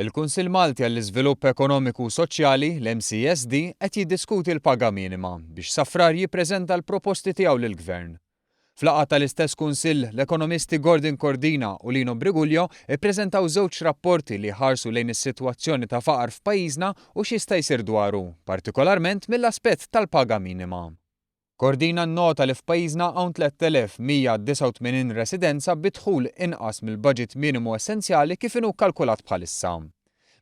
Il-Kunsill Malti għall-Iżvilupp Ekonomiku u Soċjali, l-MCSD, qed jiddiskuti l-paga minima biex Safrar jippreżenta l-proposti tiegħu lill-Gvern. Fl-laqgħa tal-istess Kunsill, l-ekonomisti Gordon Cordina u Lino Briguglio ippreżentaw żewġ rapporti li ħarsu lejn is-sitwazzjoni ta' faqar f'pajjiżna u x'jista' jsir dwaru, partikolarment mill-aspett tal-paga minima. Cordina nnota li f'pajjiżna hawn 3189 residenza bidħul inqas mill-budget minimu essenzjali kif inhu kkalkulat bħalissa.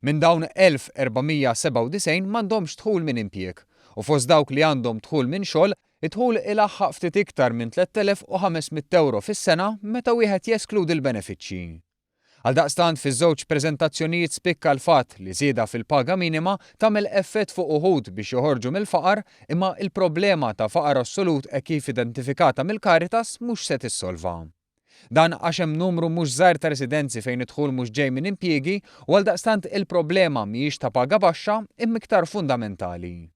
Minn dawn 1497 m'għandhomx dħul minn impjieg u fost dawk li għandhom dħul minn xogħol id-dħul ilaħħaq ftit iktar minn 3500 euro fis-sena meta wieħed jeskludi l-benefiċċji. Għaldaqstant fiż-żewġ preżentazzjonijiet spikka l-fatt li żieda fil-paga minima tagħmel effett fuq uħud biex joħorġu mill-faqar, imma il-problema ta' faqar assolut kif identifikata mill-Caritas mhux se tissolva. Dan għax hemm numru mhux żgħar ta' residenzi fejn id-dħul mhux ġej minn impjiegi u għaldaqstant il-problema mhijiex ta' paga baxxa imma iktar fundamentali.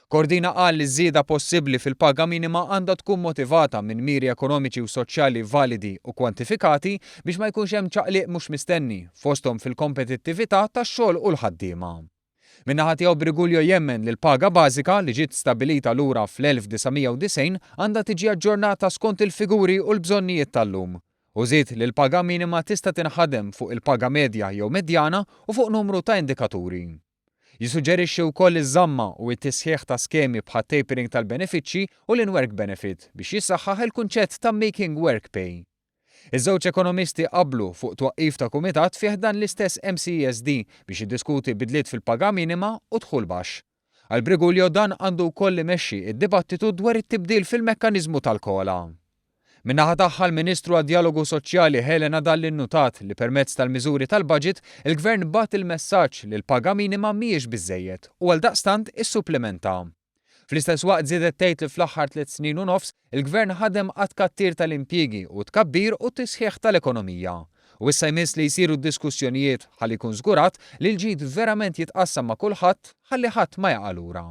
Cordina qal li żieda possibbli fil-paga minima għandha tkun motivata minn miri ekonomiċi u soċjali validi u kwantifikati biex ma jkunx hemm ċaqliq mhux mistenni fosthom fil-kompetittività tax-xogħol u l-ħaddiema. Min-naħa tiegħu Briguglio jemmen li l-paga bażika li ġiet stabilita lura fl-1990 għandha tiġi aġġornata skont il-figuri u l-bżonnijiet tal-lum. U żied li l-paga minima tista' tinħadem fuq il-paga medja jew medjana u fuq numru ta' indikaturi. Jissuġġerixxi wkoll iż-żamma u t-tisħiħ ta' skemi bħat tapering tal-benefiċċji u l-in-work benefit biex jissaħħaħ il-kunċett ta' making work pay. Iż-żewġ ekonomisti qablu fuq twaqqif ta' kumitat fih dan l-istess MCSD biex jiddiskuti bidliet fil-paga minima u dħul baxx. Għal Briguglio dan għandu wkoll imexxi d-dibattitu dwar it-tibdil fil-mekkaniżmu tal-kola. Min-naħa tagħha l-Ministru għad-Dialogu Soċjali Helena Dalli nnutat li permezz tal-miżuri tal-budget il-Gvern bagħat il-messaġġ li l-paga minima mhijiex biżżejjed u għaldaqstant issupplementa. Fl-istess waqt żiedet tgħid li fl-aħħar 3 snin u nofs il-Gvern ħadem qatt kattir tal-impjiegi u tkabbir u tisħiħ tal-ekonomija. U issa jmiss li jsiru d-diskussjonijiet ħalli jkun żgurat li l-ġid verament jitqassam ma' kulħadd ħalli ħadd ma jaqa' lura.